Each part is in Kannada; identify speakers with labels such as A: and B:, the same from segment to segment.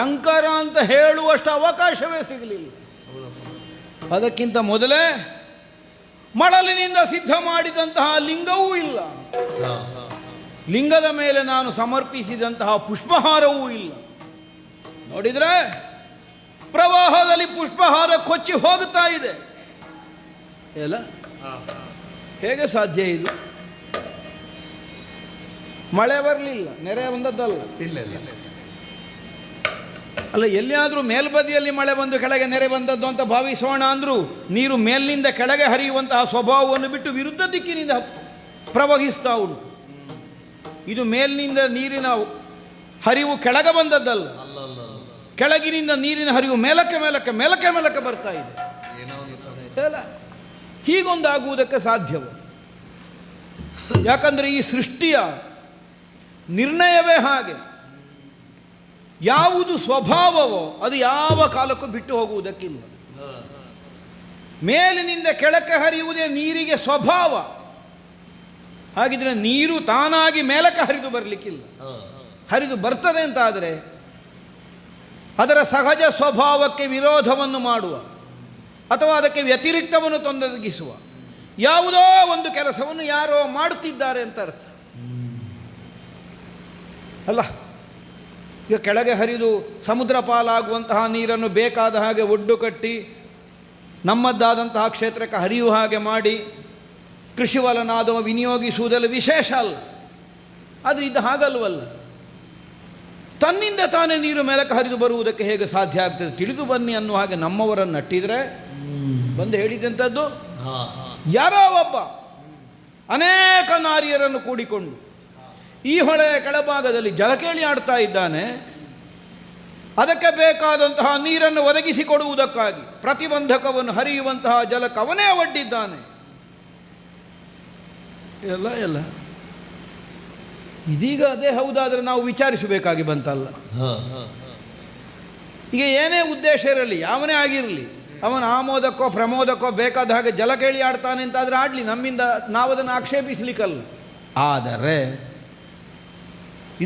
A: ಶಂಕರ ಅಂತ ಹೇಳುವಷ್ಟು ಅವಕಾಶವೇ ಸಿಗಲಿಲ್ಲ. ಅದಕ್ಕಿಂತ ಮೊದಲೇ ಮಳಲಿನಿಂದ ಸಿದ್ಧ ಮಾಡಿದಂತಹ ಲಿಂಗವೂ ಇಲ್ಲ, ಲಿಂಗದ ಮೇಲೆ ನಾನು ಸಮರ್ಪಿಸಿದಂತಹ ಪುಷ್ಪಹಾರವೂ ಇಲ್ಲ. ನೋಡಿದರೆ ಪ್ರವಾಹದಲ್ಲಿ ಪುಷ್ಪಹಾರ ಕೊಚ್ಚಿ ಹೋಗುತ್ತಾ ಇದೆ ಎಲ್ಲ. ಹೇಗೆ ಸಾಧ್ಯ ಇದು? ಮಳೆ ಬರಲಿಲ್ಲ, ನೆರೆ ಬಂದದ್ದಲ್ಲ. ಅಲ್ಲ, ಎಲ್ಲಿಯಾದರೂ ಮೇಲ್ಬದಿಯಲ್ಲಿ ಮಳೆ ಬಂದು ಕೆಳಗೆ ನೆರೆ ಬಂದದ್ದು ಅಂತ ಭಾವಿಸೋಣ ಅಂದರೂ ನೀರು ಮೇಲಿನಿಂದ ಕೆಳಗೆ ಹರಿಯುವಂತಹ ಸ್ವಭಾವವನ್ನು ಬಿಟ್ಟು ವಿರುದ್ಧ ದಿಕ್ಕಿನಿಂದ ಪ್ರವಹಿಸ್ತಾ ಉಂಟು. ಇದು ಮೇಲಿನಿಂದ ನೀರಿನ ಹರಿವು ಕೆಳಗೆ ಬಂದದ್ದಲ್ಲ, ಕೆಳಗಿನಿಂದ ನೀರಿನ ಹರಿವು ಮೇಲಕ್ಕೆ ಮೇಲಕ್ಕೆ ಮೇಲಕ್ಕೆ ಮೇಲಕ್ಕೆ ಬರ್ತಾ ಇದೆ. ಹೀಗೊಂದಾಗುವುದಕ್ಕೆ ಸಾಧ್ಯವು? ಯಾಕಂದರೆ ಈ ಸೃಷ್ಟಿಯ ನಿರ್ಣಯವೇ ಹಾಗೆ. ಯಾವುದು ಸ್ವಭಾವವೋ ಅದು ಯಾವ ಕಾಲಕ್ಕೂ ಬಿಟ್ಟು ಹೋಗುವುದಕ್ಕಿಲ್ಲ. ಮೇಲಿನಿಂದ ಕೆಳಕ್ಕೆ ಹರಿಯುವುದೇ ನೀರಿಗೆ ಸ್ವಭಾವ. ಹಾಗಿದ್ರೆ ನೀರು ತಾನಾಗಿ ಮೇಲಕ್ಕೆ ಹರಿದು ಬರಲಿಕ್ಕಿಲ್ಲ. ಹರಿದು ಬರ್ತದೆ ಅಂತಾದರೆ ಅದರ ಸಹಜ ಸ್ವಭಾವಕ್ಕೆ ವಿರೋಧವನ್ನು ಮಾಡುವ ಅಥವಾ ಅದಕ್ಕೆ ವ್ಯತಿರಿಕ್ತವನ್ನು ತೊಂದೊದಗಿಸುವ ಯಾವುದೋ ಒಂದು ಕೆಲಸವನ್ನು ಯಾರೋ ಮಾಡುತ್ತಿದ್ದಾರೆ ಅಂತ ಅರ್ಥ ಅಲ್ಲ. ಈಗ ಕೆಳಗೆ ಹರಿದು ಸಮುದ್ರ ಪಾಲಾಗುವಂತಹ ನೀರನ್ನು ಬೇಕಾದ ಹಾಗೆ ಒಡ್ಡು ಕಟ್ಟಿ ನಮ್ಮದ್ದಾದಂತಹ ಕ್ಷೇತ್ರಕ್ಕೆ ಹರಿಯುವ ಹಾಗೆ ಮಾಡಿ ಕೃಷಿವಲನಾದವ ವಿನಿಯೋಗಿಸುವುದೆಲ್ಲ ವಿಶೇಷ ಅಲ್ಲ. ಆದರೆ ಇದು ಹಾಗಲ್ವಲ್ಲ. ತನ್ನಿಂದ ತಾನೇ ನೀರು ಮೇಲಕ್ಕೆ ಹರಿದು ಬರುವುದಕ್ಕೆ ಹೇಗೆ ಸಾಧ್ಯ ಆಗ್ತದೆ? ತಿಳಿದು ಬನ್ನಿ ಅನ್ನುವ ಹಾಗೆ ನಮ್ಮವರನ್ನು ನಟ್ಟಿದರೆ ಬಂದು ಹೇಳಿದಂಥದ್ದು ಯಾರೋ ಒಬ್ಬ ಅನೇಕ ನಾರಿಯರನ್ನು ಕೂಡಿಕೊಂಡು ಈ ಹೊಳೆಯ ಕೆಳಭಾಗದಲ್ಲಿ ಜಲಕೇಳಿ ಆಡ್ತಾ ಇದ್ದಾನೆ. ಅದಕ್ಕೆ ಬೇಕಾದಂತಹ ನೀರನ್ನು ಒದಗಿಸಿಕೊಡುವುದಕ್ಕಾಗಿ ಪ್ರತಿಬಂಧಕವನ್ನು ಹರಿಯುವಂತಹ ಜಲಕ್ಕೆ ಅವನೇ ಒಡ್ಡಿದ್ದಾನೆ. ಎಲ್ಲ ಇದೀಗ ಅದೇ ಹೌದಾದರೆ ನಾವು ವಿಚಾರಿಸಬೇಕಾಗಿ ಬಂತಲ್ಲ. ಈಗ ಏನೇ ಉದ್ದೇಶ ಇರಲಿ, ಯಾವನೇ ಆಗಿರಲಿ, ಅವನ ಆಮೋದಕ್ಕೋ ಪ್ರಮೋದಕ್ಕೋ ಬೇಕಾದ ಹಾಗೆ ಜಲಕೇಳಿ ಆಡ್ತಾನೆ ಅಂತಾದರೆ ಆಡಲಿ, ನಮ್ಮಿಂದ ನಾವದನ್ನು ಆಕ್ಷೇಪಿಸಲಿಕ್ಕಲ್ಲ. ಆದರೆ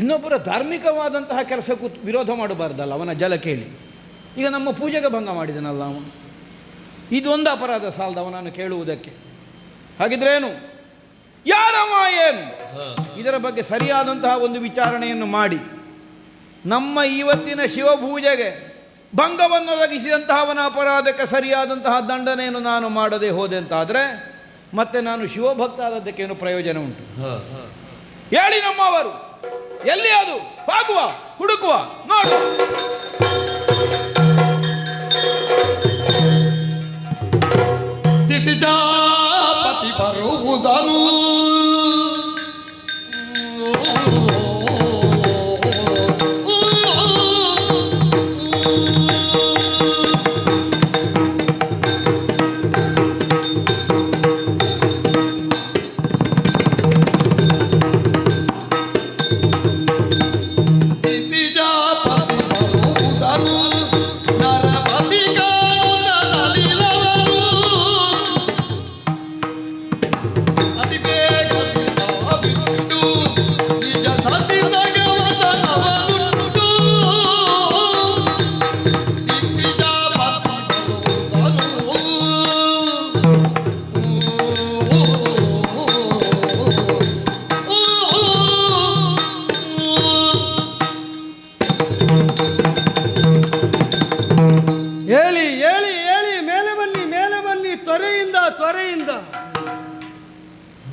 A: ಇನ್ನೊಬ್ಬರ ಧಾರ್ಮಿಕವಾದಂತಹ ಕೆಲಸಕ್ಕೂ ವಿರೋಧ ಮಾಡಬಾರ್ದಲ್ಲ. ಅವನ ಜಲಕೇಳಿ ಈಗ ನಮ್ಮ ಪೂಜೆಗೆ ಭಂಗ ಮಾಡಿದನಲ್ಲ ಅವನು. ಇದೊಂದು ಅಪರಾಧ ಸಾಲದ ಅವನನ್ನು ಕೇಳುವುದಕ್ಕೆ. ಹಾಗಿದ್ರೇನು, ಯಾರವ ಏನು, ಇದರ ಬಗ್ಗೆ ಸರಿಯಾದಂತಹ ಒಂದು ವಿಚಾರಣೆಯನ್ನು ಮಾಡಿ ನಮ್ಮ ಇವತ್ತಿನ ಶಿವಪೂಜೆಗೆ ಭಂಗವನ್ನು ಒದಗಿಸಿದಂತಹ ಅವನ ಅಪರಾಧಕ್ಕೆ ಸರಿಯಾದಂತಹ ದಂಡನೆಯನ್ನು ನಾನು ಮಾಡದೆ ಹೋದೆ ಅಂತಾದರೆ ಮತ್ತೆ ನಾನು ಶಿವಭಕ್ತ ಆದದ್ದಕ್ಕೇನು ಪ್ರಯೋಜನ ಉಂಟು? ಹೇಳಿ ನಮ್ಮವರು ಎಲ್ಲಿ ಅದು ಹೋಗುವ, ಹುಡುಕುವ, ನೋಡುವ.
B: ದಿತಿಜಾಪತಿ ಬರುವುದನು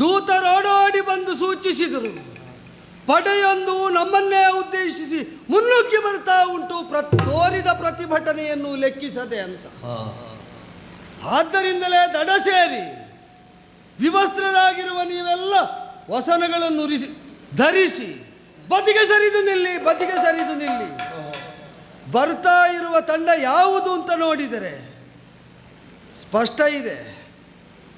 C: ದೂತರೋಡೋಡಿ ಬಂದು ಸೂಚಿಸಿದರು. ಪಡೆಯೊಂದು ನಮ್ಮನ್ನೇ ಉದ್ದೇಶಿಸಿ ಮುನ್ನುಗ್ಗಿ ಬರ್ತಾ ಉಂಟು, ತೋರಿದ ಪ್ರತಿಭಟನೆಯನ್ನು ಲೆಕ್ಕಿಸದೆ ಅಂತ. ಆದ್ದರಿಂದಲೇ ದಡ ಸೇರಿ ವಿವಸ್ತ್ರರಾಗಿರುವ ನೀವೆಲ್ಲ ವಸನಗಳನ್ನು ಧರಿಸಿ ಬದಿಗೆ ಸರಿದು ನಿಲ್ಲಿ, ಬದಿಗೆ ಸರಿದು ನಿಲ್ಲಿ. ಬರ್ತಾ ಇರುವ ತಂಡ ಯಾವುದು ಅಂತ ನೋಡಿದರೆ ಸ್ಪಷ್ಟ ಇದೆ.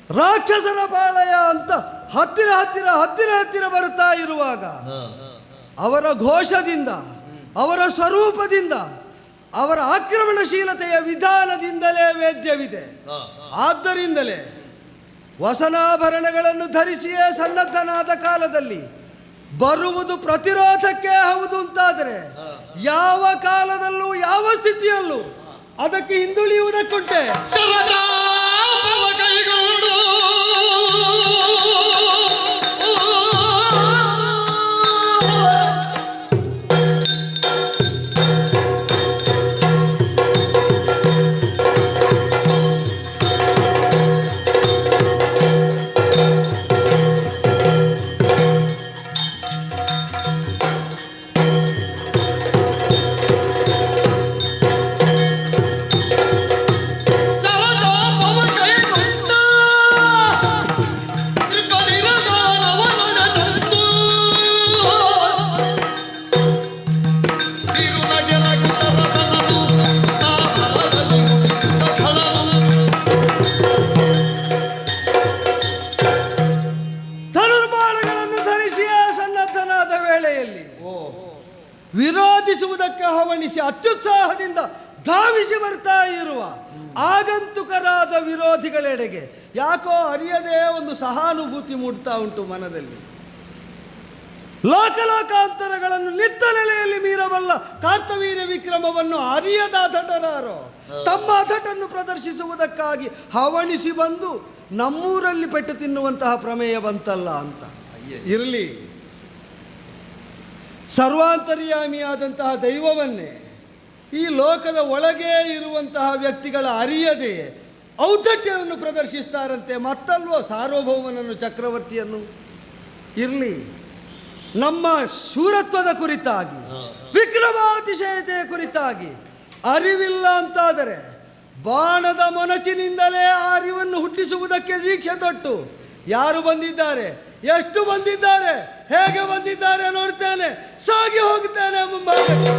C: ರಾಕ್ಷಸರ ಪಾಳಯ ಅಂತ ಹತ್ತಿರ ಹತ್ತಿರ ಹತ್ತಿರ ಹತ್ತಿರ ಬರ್ತಾ ಇರುವಾಗ ಅವರ ಘೋಷದಿಂದ, ಅವರ ಸ್ವರೂಪದಿಂದ, ಅವರ ಆಕ್ರಮಣಶೀಲತೆಯ ವಿಧಾನದಿಂದಲೇ ವೇದ್ಯವಿದೆ. ಆದ್ದರಿಂದಲೇ ವಸನಾಭರಣಗಳನ್ನು ಧರಿಸಿಯೇ ಸನ್ನದ್ಧನಾದ ಕಾಲದಲ್ಲಿ ಬರುವುದು ಪ್ರತಿರೋಧಕ್ಕೆ ಹೌದು ಅಂತಾದರೆ ಯಾವ ಕಾಲದಲ್ಲೂ ಯಾವ ಸ್ಥಿತಿಯಲ್ಲೂ ಅದಕ್ಕೆ ಹಿಂದುಳಿಯುವುದಕ್ಕುಂಟೆ.
B: ಶರದಾಪವ ಕೈಗೊಂಡು
C: ವಿರೋಧಿಸುವುದಕ್ಕೆ ಹವಣಿಸಿ ಅತ್ಯುತ್ಸಾಹದಿಂದ ಧಾವಿಸಿ ಬರ್ತಾ ಇರುವ ಆಗಂತುಕರಾದ ವಿರೋಧಿಗಳೆಡೆಗೆ ಯಾಕೋ ಅರಿಯದೇ ಒಂದು ಸಹಾನುಭೂತಿ ಮೂಡ್ತಾ ಉಂಟು ಮನದಲ್ಲಿ. ಲೋಕಲೋಕಾಂತರಗಳನ್ನು ನಿತ್ತ ನೆಲೆಯಲ್ಲಿ ಮೀರಬಲ್ಲ ಕಾರ್ತವೀರ್ಯ ವಿಕ್ರಮವನ್ನು ಅರಿಯದ ಅಧಟರಾರೋ ತಮ್ಮ ಅಧಟನ್ನು ಪ್ರದರ್ಶಿಸುವುದಕ್ಕಾಗಿ ಹವಣಿಸಿ ಬಂದು ನಮ್ಮೂರಲ್ಲಿ ಪೆಟ್ಟು ತಿನ್ನುವಂತಹ ಪ್ರಮೇಯ ಬಂತಲ್ಲ ಅಂತ. ಇರಲಿ, ಸರ್ವಾಂತರ್ಯಾಮಿಯಾದಂತಹ ದೈವವನ್ನೇ ಈ ಲೋಕದ ಒಳಗೆ ಇರುವಂತಹ ವ್ಯಕ್ತಿಗಳ ಅರಿಯದೆ ಔದ್ದಟ್ಯವನ್ನು ಪ್ರದರ್ಶಿಸ್ತಾರಂತೆ, ಮತ್ತಲ್ವೋ ಸಾರ್ವಭೌಮನನ್ನು ಚಕ್ರವರ್ತಿಯನ್ನು. ಇರಲಿ, ನಮ್ಮ ಶೂರತ್ವದ ಕುರಿತಾಗಿ ವಿಕ್ರಮಾತಿಶಯತೆಯ ಕುರಿತಾಗಿ ಅರಿವಿಲ್ಲ ಅಂತಾದರೆ ಬಾಣದ ಮೊನಚಿನಿಂದಲೇ ಆ ಅರಿವನ್ನು ಹುಟ್ಟಿಸುವುದಕ್ಕೆ ದೀಕ್ಷೆ ತೊಟ್ಟು ಯಾರು ಬಂದಿದ್ದಾರೆ, ಎಷ್ಟು ಬಂದಿದ್ದಾರೆ, ಹೇಗೆ ಬಂದಿದ್ದಾರೆ ನೋಡ್ತೇನೆ, ಸಾಗಿ ಹೋಗುತ್ತೇನೆ ಮುಂಭಾಗಕ್ಕೆ.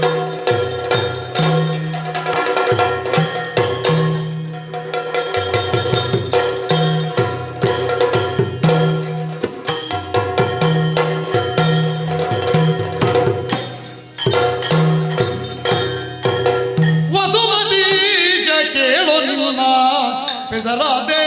B: ವಸುಮತೀಶ ಕೇಳೋ ನಿನ್ನ ಬೆಸರಾದೆ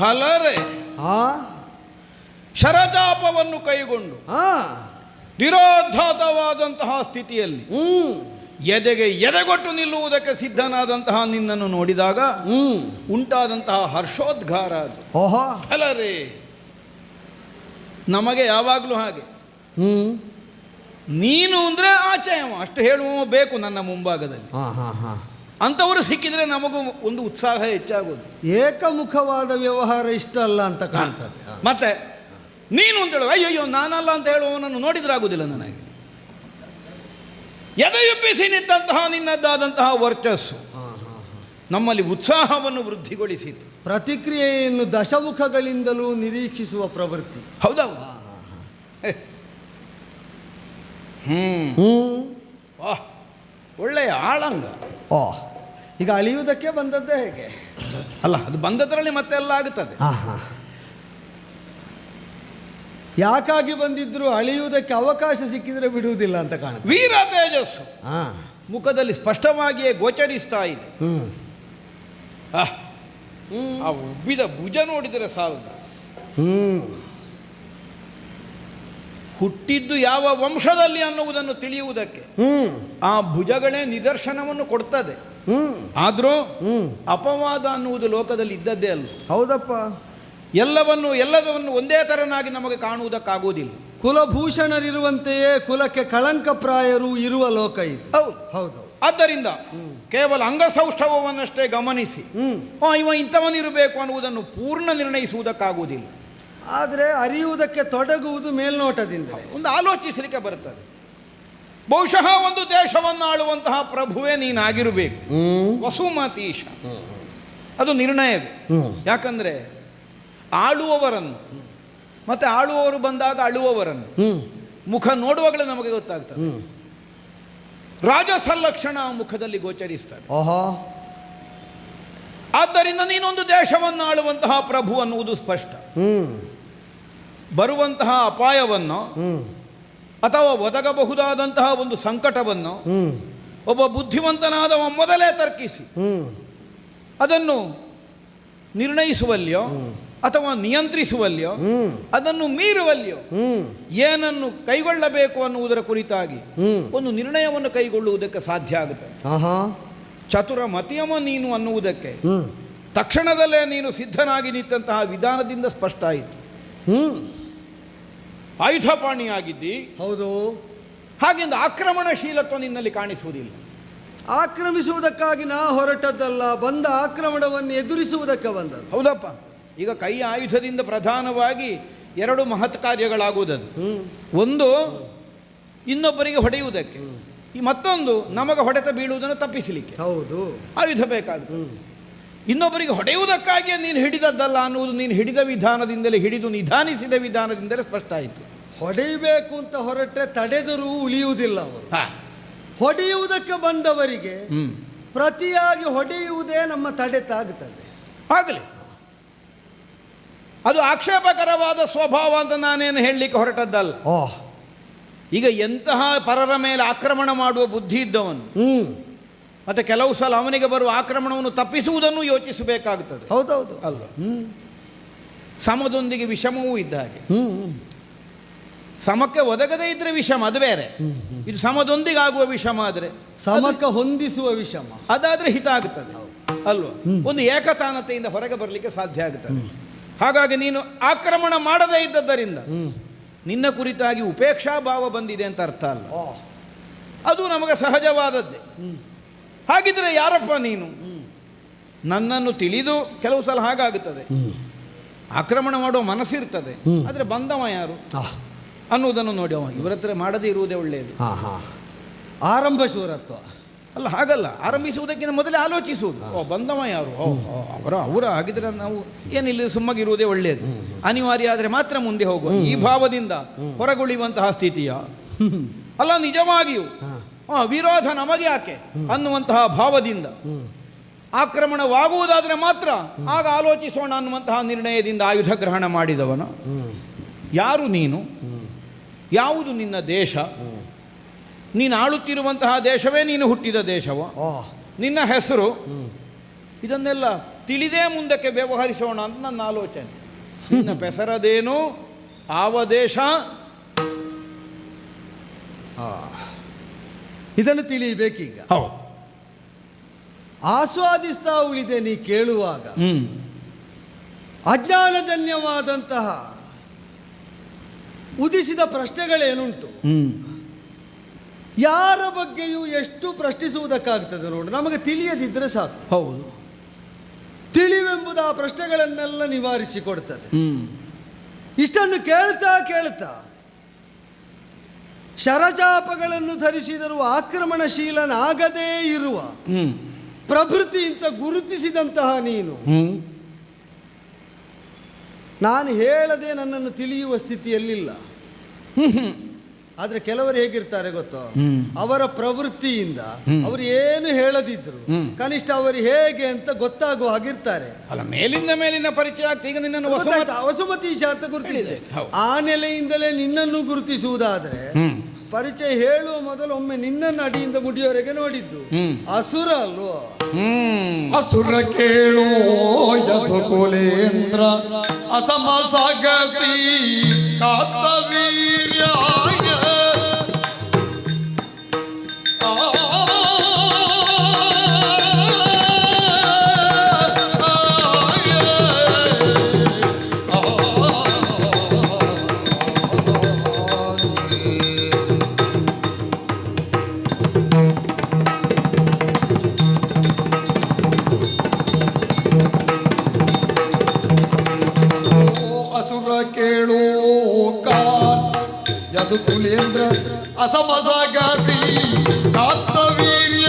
A: ಭಲರೆ ಶರಜಾಪವನ್ನು ಕೈಗೊಂಡು ನಿರೋಧಾತವಾದಂತಹ ಸ್ಥಿತಿಯಲ್ಲಿ ಎದೆಗೆ ಎದೆಗೊಟ್ಟು ನಿಲ್ಲುವುದಕ್ಕೆ ಸಿದ್ಧನಾದಂತಹ ನಿನ್ನನ್ನು ನೋಡಿದಾಗ ಉಂಟಾದಂತಹ ಹರ್ಷೋದ್ಗಾರ ಅದು.
C: ಓಹೋ,
A: ಭಲರೆ, ನಮಗೆ ಯಾವಾಗಲೂ ಹಾಗೆ. ನೀನು ಅಂದರೆ ಆಚಯಮ ಅಷ್ಟು ಹೇಳುವ ಬೇಕು ನನ್ನ ಮುಂಭಾಗದಲ್ಲಿ. ಅಂಥವರು ಸಿಕ್ಕಿದ್ರೆ ನಮಗೂ ಒಂದು ಉತ್ಸಾಹ ಹೆಚ್ಚಾಗೋದು.
C: ಏಕಮುಖವಾದ ವ್ಯವಹಾರ ಇಷ್ಟ ಅಲ್ಲ ಅಂತ ಕಾಣ್ತದೆ.
A: ಮತ್ತೆ ನೀನು ಅಂತ ಹೇಳುವ ಅಯ್ಯಯ್ಯೋ ನಾನಲ್ಲ ಅಂತ ಹೇಳುವವನನ್ನು ನೋಡಿದ್ರಾಗುವುದಿಲ್ಲ ನನಗೆ. ಎದೆಯುಬ್ಬಿಸಿ ನಿಂತಹ ನಿನ್ನದ್ದಾದಂತಹ ವರ್ಚಸ್ಸು ನಮ್ಮಲ್ಲಿ ಉತ್ಸಾಹವನ್ನು ವೃದ್ಧಿಗೊಳಿಸಿತು.
C: ಪ್ರತಿಕ್ರಿಯೆಯನ್ನು ದಶಮುಖಗಳಿಂದಲೂ ನಿರೀಕ್ಷಿಸುವ ಪ್ರವೃತ್ತಿ.
A: ಹೌದೌದು. ವಾಹ್, ಒಳ್ಳೆಯ ಆಳಂಗ.
C: ಈಗ ಅಳಿಯುವುದಕ್ಕೆ ಬಂದದ್ದೇ ಹೇಗೆ
A: ಅಲ್ಲ, ಅದು ಬಂದದ್ರಲ್ಲಿ ಮತ್ತೆ ಎಲ್ಲ ಆಗುತ್ತದೆ.
C: ಯಾಕಾಗಿ ಬಂದಿದ್ರು ಅಳಿಯುವುದಕ್ಕೆ ಅವಕಾಶ ಸಿಕ್ಕಿದ್ರೆ ಬಿಡುವುದಿಲ್ಲ ಅಂತ ಕಾಣುತ್ತೆ.
A: ವೀರ ತೇಜಸ್ಸು ಮುಖದಲ್ಲಿ ಸ್ಪಷ್ಟವಾಗಿಯೇ ಗೋಚರಿಸ್ತಾ ಇದೆ. ಆ ಉಬ್ಬಿದ ಭುಜ ನೋಡಿದರೆ ಸಾಲದು. ಹುಟ್ಟಿದ್ದು ಯಾವ ವಂಶದಲ್ಲಿ ಅನ್ನುವುದನ್ನು ತಿಳಿಯುವುದಕ್ಕೆ ಆ ಭುಜಗಳೇ ನಿದರ್ಶನವನ್ನು ಕೊಡ್ತದೆ. ಆದರೂ ಅಪವಾದ ಅನ್ನುವುದು ಲೋಕದಲ್ಲಿ ಇದ್ದದ್ದೇ ಅಲ್ಲ.
C: ಹೌದಪ್ಪ.
A: ಎಲ್ಲದನ್ನು ಒಂದೇ ತರನಾಗಿ ನಮಗೆ ಕಾಣುವುದಕ್ಕಾಗುವುದಿಲ್ಲ.
C: ಕುಲಭೂಷಣರಿರುವಂತೆಯೇ ಕುಲಕ್ಕೆ ಕಳಂಕಪ್ರಾಯರು ಇರುವ ಲೋಕ ಇದು.
A: ಹೌದು
C: ಹೌದು.
A: ಆದ್ದರಿಂದ ಕೇವಲ ಅಂಗಸೌಷ್ಠವನ್ನಷ್ಟೇ ಗಮನಿಸಿ ಇವ ಇಂಥವನಿರಬೇಕು ಅನ್ನುವುದನ್ನು ಪೂರ್ಣ ನಿರ್ಣಯಿಸುವುದಕ್ಕಾಗುವುದಿಲ್ಲ.
C: ಆದರೆ ಅರಿಯುವುದಕ್ಕೆ ತೊಡಗುವುದು ಮೇಲ್ನೋಟದಿಂದ
A: ಒಂದು ಆಲೋಚಿಸಲಿಕ್ಕೆ ಬರುತ್ತದೆ. ಬಹುಶಃ ಒಂದು ದೇಶವನ್ನು ಆಳುವಂತಹ ಪ್ರಭುವೇ ನೀನಾಗಿರಬೇಕು, ವಸುಮತೀಶ. ಅದು ನಿರ್ಣಯವೇ. ಯಾಕಂದ್ರೆ ಆಳುವವರನ್ನು ಮತ್ತೆ ಆಳುವವರು ಬಂದಾಗ ಅಳುವವರನ್ನು ಮುಖ ನೋಡುವಾಗಲೇ ನಮಗೆ ಗೊತ್ತಾಗ್ತದೆ. ರಾಜಸಲ್ಲಕ್ಷಣ ಆ ಮುಖದಲ್ಲಿ ಗೋಚರಿಸ್ತದೆ. ಆದ್ದರಿಂದ ನೀನೊಂದು ದೇಶವನ್ನು ಆಳುವಂತಹ ಪ್ರಭು ಅನ್ನುವುದು ಸ್ಪಷ್ಟ. ಬರುವಂತಹ ಅಪಾಯವನ್ನು ಅಥವಾ ಒದಗಬಹುದಾದಂತಹ ಒಂದು ಸಂಕಟವನ್ನು ಒಬ್ಬ ಬುದ್ಧಿವಂತನಾದವ ಮೊದಲೇ ತರ್ಕಿಸಿ ಅದನ್ನು ನಿರ್ಣಯಿಸುವಲ್ಲಿಯೋ ಅಥವಾ ನಿಯಂತ್ರಿಸುವಲ್ಲಿಯೋ ಅದನ್ನು ಮೀರುವಲ್ಲಿಯೋ ಏನನ್ನು ಕೈಗೊಳ್ಳಬೇಕು ಅನ್ನುವುದರ ಕುರಿತಾಗಿ ಒಂದು ನಿರ್ಣಯವನ್ನು ಕೈಗೊಳ್ಳುವುದಕ್ಕೆ ಸಾಧ್ಯ ಆಗುತ್ತೆ. ಚತುರ ಮತಿಯಮ ನೀನು ಅನ್ನುವುದಕ್ಕೆ ತಕ್ಷಣದಲ್ಲೇ ನೀನು ಸಿದ್ಧನಾಗಿ ನಿಂತಹ ವಿಧಾನದಿಂದ ಸ್ಪಷ್ಟ ಆಯಿತು. ಆಯುಧಪಾಣಿಯಾಗಿದ್ದಿ.
C: ಹೌದು.
A: ಹಾಗೆಂದು ಆಕ್ರಮಣಶೀಲತ್ವ ನಿನ್ನಲ್ಲಿ ಕಾಣಿಸುವುದಿಲ್ಲ.
C: ಆಕ್ರಮಿಸುವುದಕ್ಕಾಗಿ ನಾ ಹೊರಟದ್ದಲ್ಲ, ಬಂದ ಆಕ್ರಮಣವನ್ನು ಎದುರಿಸುವುದಕ್ಕೆ ಬಂದದ್ದು.
A: ಹೌದಪ್ಪ. ಈಗ ಕೈ ಆಯುಧದಿಂದ ಪ್ರಧಾನವಾಗಿ ಎರಡು ಮಹತ್ ಕಾರ್ಯಗಳಾಗುವುದದು. ಒಂದು ಇನ್ನೊಬ್ಬರಿಗೆ ಹೊಡೆಯುವುದಕ್ಕೆ, ಈ ಮತ್ತೊಂದು ನಮಗೆ ಹೊಡೆತ ಬೀಳುವುದನ್ನು ತಪ್ಪಿಸಲಿಕ್ಕೆ.
C: ಹೌದು,
A: ಆಯುಧ ಬೇಕಾಗುತ್ತೆ. ಇನ್ನೊಬ್ಬರಿಗೆ ಹೊಡೆಯುವುದಕ್ಕಾಗಿಯೇ ನೀನು ಹಿಡಿದದ್ದಲ್ಲ ಅನ್ನುವುದು ನೀನು ಹಿಡಿದ ವಿಧಾನದಿಂದಲೇ, ಹಿಡಿದು ನಿಧಾನಿಸಿದ ವಿಧಾನದಿಂದಲೇ ಸ್ಪಷ್ಟ ಆಯಿತು.
C: ಹೊಡೆಯಬೇಕು ಅಂತ ಹೊರಟ್ರೆ ತಡೆದರೂ ಉಳಿಯುವುದಿಲ್ಲ ಅವರು. ಹೊಡೆಯುವುದಕ್ಕೆ ಬಂದವರಿಗೆ ಪ್ರತಿಯಾಗಿ ಹೊಡೆಯುವುದೇ ನಮ್ಮ ತಡೆತಾಗುತ್ತದೆ.
A: ಆಗಲಿ, ಅದು ಆಕ್ಷೇಪಕರವಾದ ಸ್ವಭಾವ ಅಂತ ನಾನೇನು ಹೇಳಲಿಕ್ಕೆ ಹೊರಟದ್ದಲ್ಲ. ಈಗ ಎಂತಹ ಪರರ ಮೇಲೆ ಆಕ್ರಮಣ ಮಾಡುವ ಬುದ್ಧಿ ಇದ್ದವನು ಮತ್ತೆ ಕೆಲವು ಸಲ ಅವನಿಗೆ ಬರುವ ಆಕ್ರಮಣವನ್ನು ತಪ್ಪಿಸುವುದನ್ನು ಯೋಚಿಸಬೇಕಾಗುತ್ತದೆ.
C: ಹೌದೌದು
A: ಅಲ್ಲ, ಸಮದೊಂದಿಗೆ ವಿಷಮವೂ ಇದ್ದ ಹಾಗೆ. ಸಮಕ್ಕೆ ಒದಗದೇ ಇದ್ರೆ ವಿಷಮ, ಅದು ಬೇರೆ. ಇದು ಸಮದೊಂದಿಗೆ ಆಗುವ ವಿಷಮ ಆದರೆ,
C: ಸಮಕ್ಕೆ ಹೊಂದಿಸುವ ವಿಷಮ
A: ಅದಾದ್ರೆ ಹಿತ ಆಗುತ್ತದೆ ಅಲ್ವಾ. ಒಂದು ಏಕತಾನತೆಯಿಂದ ಹೊರಗೆ ಬರಲಿಕ್ಕೆ ಸಾಧ್ಯ ಆಗುತ್ತದೆ. ಹಾಗಾಗಿ ನೀನು ಆಕ್ರಮಣ ಮಾಡದೇ ಇದ್ದದ್ದರಿಂದ ನಿನ್ನ ಕುರಿತಾಗಿ ಉಪೇಕ್ಷಾ ಭಾವ ಬಂದಿದೆ ಅಂತ ಅರ್ಥ ಅಲ್ಲ. ಅದು ನಮಗೆ ಸಹಜವಾದದ್ದೇ. ಹಾಗಿದ್ರೆ ಯಾರಪ್ಪ ನೀನು? ನನ್ನನ್ನು ತಿಳಿದು ಕೆಲವು ಸಲ ಹಾಗಾಗುತ್ತದೆ, ಆಕ್ರಮಣ ಮಾಡುವ ಮನಸ್ಸಿರ್ತದೆ, ಆದರೆ ಬಂದವ ಯಾರು ಅನ್ನುವುದನ್ನು ನೋಡಿ ಅವ ಇವರ ಹತ್ರ ಮಾಡದೇ ಇರುವುದೇ ಒಳ್ಳೆಯದು.
C: ಆರಂಭ ಶೂರತ್ವ
A: ಅಲ್ಲ, ಹಾಗಲ್ಲ. ಆರಂಭಿಸುವುದಕ್ಕಿಂತ ಮೊದಲೇ ಆಲೋಚಿಸುವುದು, ಬಂದವ ಯಾರು, ಅವರ ಹಾಗಿದ್ರೆ ನಾವು ಏನಿಲ್ಲ ಸುಮ್ಮಗಿರುವುದೇ ಒಳ್ಳೆಯದು. ಅನಿವಾರ್ಯ ಆದರೆ ಮಾತ್ರ ಮುಂದೆ ಹೋಗುವ ಈ ಭಾವದಿಂದ ಹೊರಗುಳಿಯುವಂತಹ ಸ್ಥಿತಿಯ ಅಲ್ಲ, ನಿಜವಾಗಿಯೂ ವಿರೋಧ ನಮಗೆ ಯಾಕೆ ಅನ್ನುವಂತಹ ಭಾವದಿಂದ ಆಕ್ರಮಣವಾಗುವುದಾದರೆ ಮಾತ್ರ ಆಗ ಆಲೋಚಿಸೋಣ ಅನ್ನುವಂತಹ ನಿರ್ಣಯದಿಂದ ಆಯುಧ ಗ್ರಹಣ ಮಾಡಿದವನು ಯಾರು ನೀನು? ಯಾವುದು ನಿನ್ನ ದೇಶ? ನೀನು ಆಳುತ್ತಿರುವಂತಹ ದೇಶವೇ ನೀನು ಹುಟ್ಟಿದ ದೇಶವ? ನಿನ್ನ ಹೆಸರು? ಇದನ್ನೆಲ್ಲ ತಿಳಿದೇ ಮುಂದಕ್ಕೆ ವ್ಯವಹರಿಸೋಣ ಅಂತ ನನ್ನ ಆಲೋಚನೆ. ನಿನ್ನ ಹೆಸರದೇನು, ಆವ ದೇಶ,
C: ಇದನ್ನು ತಿಳಿಯಬೇಕೀಗ. ಆಸ್ವಾದಿಸ್ತಾ ಉಳಿದೆ ನೀ ಕೇಳುವಾಗ. ಅಜ್ಞಾನಜನ್ಯವಾದಂತಹ ಉದಿಸಿದ ಪ್ರಶ್ನೆಗಳೇನುಂಟು, ಯಾರ ಬಗ್ಗೆಯೂ ಎಷ್ಟು ಪ್ರಶ್ನಿಸುವುದಕ್ಕಾಗ್ತದೆ ನೋಡು. ನಮಗೆ ತಿಳಿಯದಿದ್ದರೆ ಸಾಕು.
A: ಹೌದು,
C: ತಿಳಿವೆಂಬುದು ಆ ಪ್ರಶ್ನೆಗಳನ್ನೆಲ್ಲ ನಿವಾರಿಸಿಕೊಡ್ತದೆ. ಇಷ್ಟನ್ನು ಕೇಳ್ತಾ ಕೇಳ್ತಾ ಶರಚಾಪಗಳನ್ನು ಧರಿಸಿದರೂ ಆಕ್ರಮಣಶೀಲನಾಗದೇ ಇರುವ ಪ್ರಭೃತಿ ಅಂತ ಗುರುತಿಸಿದಂತಹ ನೀನು, ನಾನು ಹೇಳದೆ ನನ್ನನ್ನು ತಿಳಿಯುವ ಸ್ಥಿತಿಯಲ್ಲಿಲ್ಲ. ಆದರೆ ಕೆಲವರು ಹೇಗಿರ್ತಾರೆ ಗೊತ್ತೋ, ಅವರ ಪ್ರವೃತ್ತಿಯಿಂದ ಅವರು ಏನು ಹೇಳದಿದ್ರು ಕನಿಷ್ಠ ಅವರು ಹೇಗೆ ಅಂತ ಗೊತ್ತಾಗುವ ಹಾಗಿರ್ತಾರೆ.
A: ಅಲ್ಲ, ಮೇಲಿನ ಪರಿಚಯ ಆಗ್ತದೆ. ಈಗ ನಿನ್ನನ್ನು
C: ವಸುಮತೀಶ ಅಂತ ಗುರುತಿಸಿದೆ. ಆ ನೆಲೆಯಿಂದಲೇ ನಿನ್ನನ್ನು ಗುರುತಿಸುವುದಾದ್ರೆ ಪರಿಚಯ ಹೇಳುವ ಮೊದಲು ಒಮ್ಮೆ ನಿನ್ನನ್ನು ಅಡಿಯಿಂದ ಮುಡಿಯವರೆಗೆ ನೋಡಿದ್ದು ಅಸುರ ಅಲ್ವೋ?
B: ಅಸುರ ಕೇಳೋ ಯದುಕುಲೇಂದ್ರ ಅಸಮಸಗತಿ ಕಾತವೀರ್ಯಾಯ ಕುಲೇಂದ್ರ ಅಸಮಸಗಾಸಿ ಕಾರ್ತವೀರ್ಯ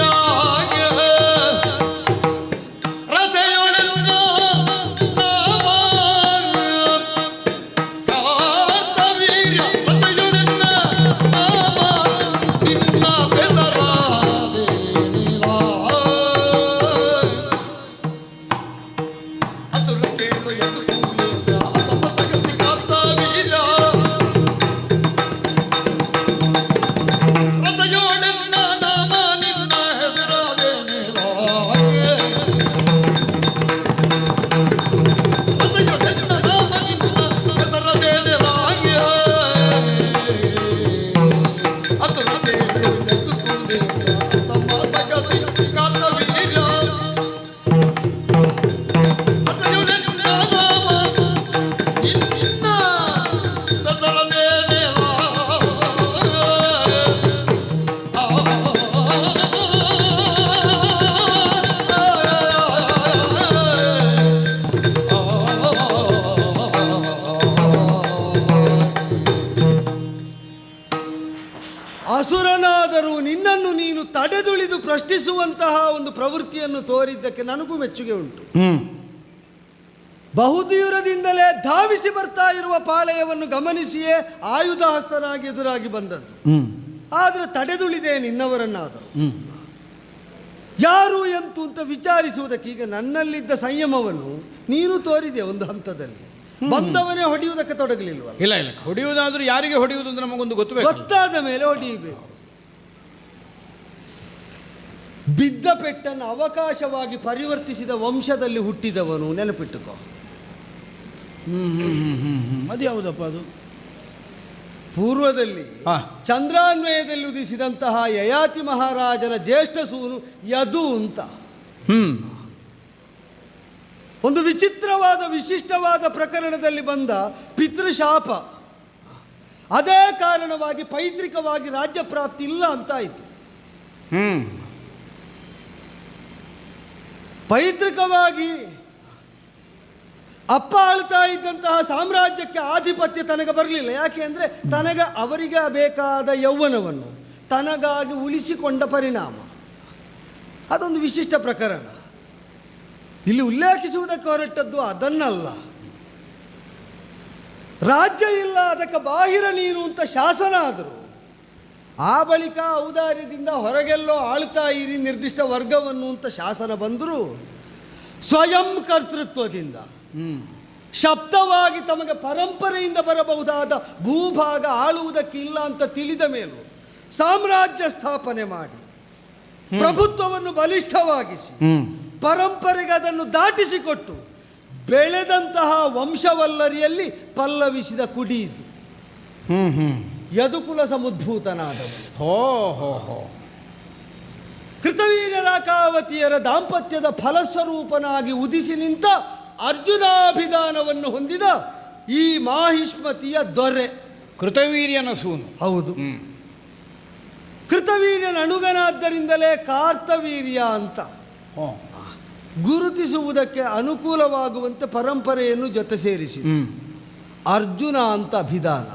C: ಅಸುರನಾದರೂ ನಿನ್ನನ್ನು ನೀನು ತಡೆದುಳಿದು ಪ್ರಶ್ನಿಸುವಂತಹ ಒಂದು ಪ್ರವೃತ್ತಿಯನ್ನು ತೋರಿದ್ದಕ್ಕೆ ನನಗೂ ಮೆಚ್ಚುಗೆ ಉಂಟು. ಬಹುದೂರದಿಂದಲೇ ಧಾವಿಸಿ ಬರ್ತಾ ಇರುವ ಪಾಳೆಯವನ್ನು ಗಮನಿಸಿಯೇ ಆಯುಧ ಹಸ್ತನಾಗಿ ಎದುರಾಗಿ ಬಂದದ್ದು. ಆದರೆ ತಡೆದುಳಿದೆ ನಿನ್ನವರನ್ನಾದರೂ ಯಾರು ಎಂತು ಅಂತ ವಿಚಾರಿಸುವುದಕ್ಕೆ ಈಗ ನನ್ನಲ್ಲಿದ್ದ ಸಂಯಮವನ್ನು ನೀನು ತೋರಿದೆ ಒಂದು ಹಂತದಲ್ಲಿ. ಬಂದವನೇ ಹೊಡೆಯುವುದಕ್ಕೆ ತೊಡಗಲಿಲ್ವ?
A: ಇಲ್ಲ ಇಲ್ಲ, ಹೊಡೆಯುವುದಾದ್ರೂ ಯಾರಿಗೆ ಹೊಡೆಯುವುದು ಅಂತ ನಮಗೊಂದು
C: ಗೊತ್ತಾದ ಮೇಲೆ ಹೊಡೆಯಬೇಕು. ಬಿದ್ದ ಪೆಟ್ಟನ್ನು ಅವಕಾಶವಾಗಿ ಪರಿವರ್ತಿಸಿದ ವಂಶದಲ್ಲಿ ಹುಟ್ಟಿದವನು, ನೆನಪಿಟ್ಟುಕೋ.
A: ಅದು ಯಾವುದಪ್ಪ ಅದು?
C: ಪೂರ್ವದಲ್ಲಿ ಚಂದ್ರಾನ್ವಯದಲ್ಲಿ ಉದಿಸಿದಂತಹ ಯಯಾತಿ ಮಹಾರಾಜನ ಜ್ಯೇಷ್ಠ ಸೂನು ಯದು ಅಂತ ಒಂದು ವಿಚಿತ್ರವಾದ ವಿಶಿಷ್ಟವಾದ ಪ್ರಕರಣದಲ್ಲಿ ಬಂದ ಪಿತೃಶಾಪ. ಅದೇ ಕಾರಣವಾಗಿ ಪೈತೃಕವಾಗಿ ರಾಜ್ಯ ಪ್ರಾಪ್ತಿ ಇಲ್ಲ ಅಂತಾಯಿತು. ಪೈತೃಕವಾಗಿ ಅಪ್ಪ ಆಳ್ತಾ ಇದ್ದಂತಹ ಸಾಮ್ರಾಜ್ಯಕ್ಕೆ ಆಧಿಪತ್ಯ ತನಗೆ ಬರಲಿಲ್ಲ. ಯಾಕೆ ಅಂದರೆ ತನಗೆ ಅವರಿಗೆ ಬೇಕಾದ ಯೌವನವನ್ನು ತನಗಾಗಿ ಉಳಿಸಿಕೊಂಡ ಪರಿಣಾಮ. ಅದೊಂದು ವಿಶಿಷ್ಟ ಪ್ರಕರಣ. ಇಲ್ಲಿ ಉಲ್ಲೇಖಿಸುವುದಕ್ಕೆ ಹೊರಟದ್ದು ಅದನ್ನಲ್ಲ. ರಾಜ್ಯ ಇಲ್ಲ, ಅದಕ್ಕೆ ಬಾಹಿರ ನೀನು ಅಂತ ಶಾಸನ ಆದರು. ಆ ಬಳಿಕ ಔದಾರ್ಯದಿಂದ ಹೊರಗೆಲ್ಲೋ ಆಳ್ತಾ ಇರಿ ನಿರ್ದಿಷ್ಟ ವರ್ಗವನ್ನು ಅಂತ ಶಾಸನ ಬಂದರೂ ಸ್ವಯಂ ಕರ್ತೃತ್ವದಿಂದ ಶಬ್ದವಾಗಿ ತಮಗೆ ಪರಂಪರೆಯಿಂದ ಬರಬಹುದಾದ ಭೂಭಾಗ ಆಳುವುದಕ್ಕಿಲ್ಲ ಅಂತ ತಿಳಿದ ಮೇಲೂ ಸಾಮ್ರಾಜ್ಯ ಸ್ಥಾಪನೆ ಮಾಡಿ ಪ್ರಭುತ್ವವನ್ನು ಬಲಿಷ್ಠವಾಗಿಸಿ ಪರಂಪರೆಗೆ ಅದನ್ನು ದಾಟಿಸಿಕೊಟ್ಟು ಬೆಳೆದಂತಹ ವಂಶವಲ್ಲರಿಯಲ್ಲಿ ಪಲ್ಲವಿಸಿದ ಕುಡಿ ಇದು. ಯದುಕುಲ ಸಮುದ್ಭೂತನಾದವನು. ಕೃತವೀರ್ಯರಾಕಾವತಿಯರ ದಾಂಪತ್ಯದ ಫಲಸ್ವರೂಪನಾಗಿ ಉದಿಸಿ ನಿಂತ ಅರ್ಜುನಾಭಿಧಾನವನ್ನು ಹೊಂದಿದ ಈ ಮಾಹಿಷ್ಮತಿಯ ದೊರೆ
A: ಕೃತವೀರ್ಯನ ಸೂನು.
C: ಹೌದು. ಕೃತವೀರ್ಯನ ಅಣುಗನಾದ್ದರಿಂದಲೇ ಕಾರ್ತವೀರ್ಯ ಅಂತ ಗುರುತಿಸುವುದಕ್ಕೆ ಅನುಕೂಲವಾಗುವಂತೆ ಪರಂಪರೆಯನ್ನು ಜೊತೆ ಸೇರಿಸಿ ಅರ್ಜುನ ಅಂತ ಅಭಿಧಾನ.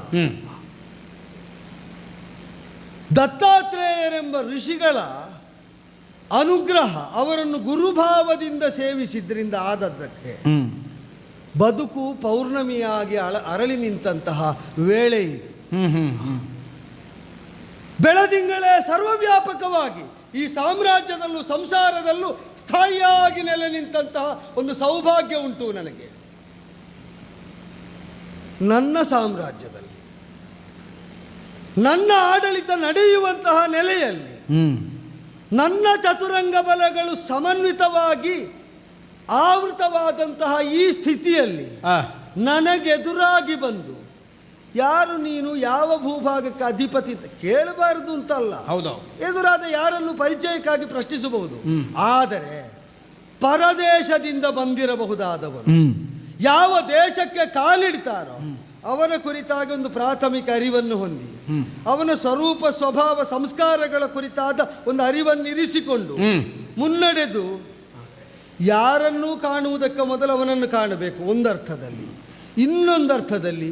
C: ದತ್ತಾತ್ರೇಯರೆಂಬ ಋಷಿಗಳ ಅನುಗ್ರಹ ಅವರನ್ನು ಗುರುಭಾವದಿಂದ ಸೇವಿಸಿದ್ರಿಂದ ಆದದ್ದಕ್ಕೆ ಬದುಕು ಪೌರ್ಣಮಿಯಾಗಿ ಅರಳಿ ನಿಂತಹ ವೇಳೆ ಇದು. ಬೆಳದಿಂಗಳೇ ಸರ್ವವ್ಯಾಪಕವಾಗಿ ಈ ಸಾಮ್ರಾಜ್ಯದಲ್ಲೂ ಸಂಸಾರದಲ್ಲೂ ಸ್ಥಾಯಿಯಾಗಿ ನೆಲೆ ನಿಂತಹ ಒಂದು ಸೌಭಾಗ್ಯ ಉಂಟು ನನಗೆ. ನನ್ನ ಸಾಮ್ರಾಜ್ಯದಲ್ಲಿ ನನ್ನ ಆಡಳಿತ ನಡೆಯುವಂತಹ ನೆಲೆಯಲ್ಲಿ ನನ್ನ ಚತುರಂಗ ಬಲಗಳು ಸಮನ್ವಿತವಾಗಿ ಆವೃತವಾದಂತಹ ಈ ಸ್ಥಿತಿಯಲ್ಲಿ ನನಗೆದುರಾಗಿ ಬಂದು ಯಾರು ನೀನು, ಯಾವ ಭೂಭಾಗಕ್ಕೆ ಅಧಿಪತಿ ಅಂತ ಕೇಳಬಾರದು ಅಂತಲ್ಲ. ಎದುರಾದ ಯಾರನ್ನು ಪರಿಚಯಕ್ಕಾಗಿ ಪ್ರಶ್ನಿಸಬಹುದು. ಆದರೆ ಪರದೇಶದಿಂದ ಬಂದಿರಬಹುದಾದವರು ಯಾವ ದೇಶಕ್ಕೆ ಕಾಲಿಡ್ತಾರೋ ಅವನ ಕುರಿತಾಗಿ ಒಂದು ಪ್ರಾಥಮಿಕ ಅರಿವನ್ನು ಹೊಂದಿ ಅವನ ಸ್ವರೂಪ ಸ್ವಭಾವ ಸಂಸ್ಕಾರಗಳ ಕುರಿತಾದ ಒಂದು ಅರಿವನ್ನು ಇರಿಸಿಕೊಂಡು ಮುನ್ನಡೆದು ಯಾರನ್ನೂ ಕಾಣುವುದಕ್ಕೆ ಮೊದಲು ಅವನನ್ನು ಕಾಣಬೇಕು ಒಂದರ್ಥದಲ್ಲಿ. ಇನ್ನೊಂದರ್ಥದಲ್ಲಿ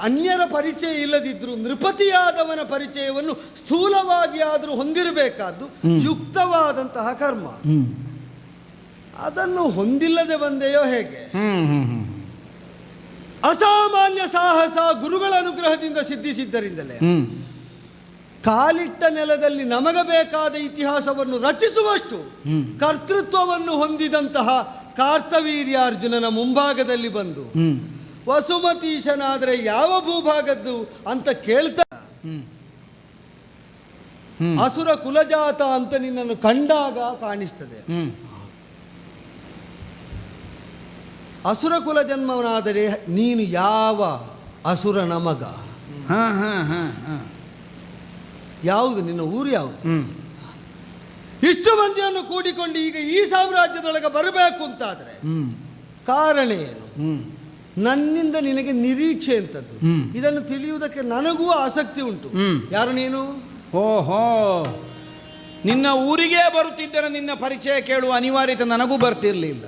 C: ಅನ್ಯರ ಪರಿಚಯ ಇಲ್ಲದಿದ್ರು ನೃಪತಿಯಾದವನ ಪರಿಚಯವನ್ನು ಸ್ಥೂಲವಾಗಿ ಆದರೂ ಹೊಂದಿರಬೇಕಾದ್ದು ಯುಕ್ತವಾದಂತಹ ಕರ್ಮ. ಅದನ್ನು ಹೊಂದಿಲ್ಲದೆ ಬಂದೆಯೋ ಹೇಗೆ? ಅಸಾಮಾನ್ಯ ಸಾಹಸ ಗುರುಗಳ ಅನುಗ್ರಹದಿಂದ ಸಿದ್ಧಿಸಿದ್ದರಿಂದಲೇ ಕಾಲಿಟ್ಟ ನೆಲದಲ್ಲಿ ನಮಗೆ ಬೇಕಾದ ಇತಿಹಾಸವನ್ನು ರಚಿಸುವಷ್ಟು ಕರ್ತೃತ್ವವನ್ನು ಹೊಂದಿದಂತಹ ಕಾರ್ತವೀರ್ಯಾರ್ಜುನನ ಮುಂಭಾಗದಲ್ಲಿ ಬಂದು ವಸುಮತೀಶನಾದರೆ ಯಾವ ಭೂಭಾಗದ್ದು ಅಂತ ಕೇಳ್ತಾ ಅಸುರ ಕುಲಜಾತ ಅಂತ ನಿನ್ನನ್ನು ಕಂಡಾಗ ಕಾಣಿಸ್ತದೆ. ಅಸುರ ಕುಲ ಜನ್ಮವನಾದರೆ ನೀನು ಯಾವ ಅಸುರನ ಮಗ? ಯಾವುದು ನಿನ್ನ ಊರು ಯಾವುದು? ಇಷ್ಟು ಮಂದಿಯನ್ನು ಕೂಡಿಕೊಂಡು ಈಗ ಈ ಸಾಮ್ರಾಜ್ಯದೊಳಗೆ ಬರಬೇಕು ಅಂತಾದ್ರೆ ಕಾರಣ ಏನು? ನನ್ನಿಂದ ನಿನಗೆ ನಿರೀಕ್ಷೆ ಅಂತದ್ದು. ಇದನ್ನು ತಿಳಿಯುವುದಕ್ಕೆ ನನಗೂ ಆಸಕ್ತಿ ಉಂಟು. ಯಾರು ನೀನು?
A: ಓಹೋ, ನಿನ್ನ ಊರಿಗೆ ಬರುತ್ತಿದ್ದರೆ ನಿನ್ನ ಪರಿಚಯ ಕೇಳುವ ಅನಿವಾರ್ಯತೆ ನನಗೂ ಬರ್ತಿರ್ಲಿಲ್ಲ.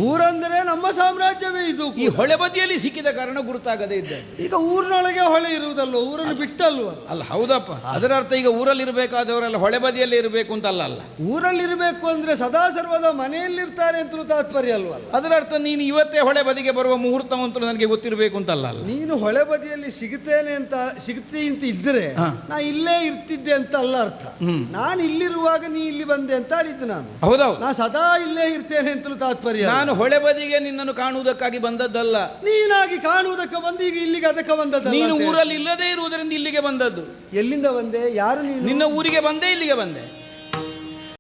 C: ಊರಂದರೆ ನಮ್ಮ ಸಾಮ್ರಾಜ್ಯವೇ ಇದು.
A: ಈ ಹೊಳೆ ಬದಿಯಲ್ಲಿ ಸಿಕ್ಕಿದ ಕಾರಣ ಗುರುತಾಗದೇ ಇದ್ದ.
C: ಈಗ ಊರಿನೊಳಗೆ ಹೊಳೆ ಇರುವುದಲ್ವ, ಊರನ್ನು ಬಿಟ್ಟಲ್ವ?
A: ಅಲ್ಲ, ಹೌದಪ್ಪ. ಅದರ ಅರ್ಥ ಈಗ ಊರಲ್ಲಿ ಇರಬೇಕಾದವರೆಲ್ಲ ಹೊಳೆ ಬದಿಯಲ್ಲಿ ಇರಬೇಕು ಅಂತ ಅಲ್ಲ.
C: ಊರಲ್ಲಿರಬೇಕು ಅಂದ್ರೆ ಸದಾ ಸರ್ವದ ಮನೆಯಲ್ಲಿರ್ತಾರೆ ಅಂತಲೂ ತಾತ್ಪರ್ಯ ಅಲ್ವಲ್ಲ.
A: ಅದರ ಅರ್ಥ ನೀನು ಇವತ್ತೇ ಹೊಳೆ ಬದಿಗೆ ಬರುವ ಮುಹೂರ್ತವಂತೂ ನನಗೆ ಗೊತ್ತಿರಬೇಕು ಅಂತಲ್ಲ.
C: ನೀನು ಹೊಳೆ ಬದಿಯಲ್ಲಿ ಸಿಗುತ್ತೇನೆ ಅಂತ ಇದ್ರೆ ನಾ ಇಲ್ಲೇ ಇರ್ತಿದ್ದೆ ಅಂತ ಅಲ್ಲ ಅರ್ಥ. ನಾನು ಇಲ್ಲಿರುವಾಗ ನೀ ಇಲ್ಲಿ ಬಂದೆ ಅಂತ ಆಡಿದ್ದು ನಾನು.
A: ಹೌದೌದು,
C: ನಾ ಸದಾ ಇಲ್ಲೇ ಇರ್ತೇನೆ ಅಂತಲೂ ತಾತ್ಪರ್ಯ.
A: ನಾನು ಹೊಳೆ ಬದಿಗೆ ನಿನ್ನನ್ನು ಕಾಣುವುದಕ್ಕಾಗಿ ಬಂದದ್ದಲ್ಲ.
C: ನೀನಾಗಿ ಕಾಣುವುದಕ್ಕೆ ಬಂದು ಈಗ ಇಲ್ಲಿಗೆ ಅದಕ್ಕೆ ಬಂದದ್ದು.
A: ನೀನು ಊರಲ್ಲಿ ಇಲ್ಲದೇ ಇರುವುದರಿಂದ ಇಲ್ಲಿಗೆ ಬಂದದ್ದು.
C: ಎಲ್ಲಿಂದ ಬಂದೆ? ಯಾರು ನೀನು?
A: ನಿನ್ನ ಊರಿಗೆ ಬಂದೆ, ಇಲ್ಲಿಗೆ ಬಂದೆ.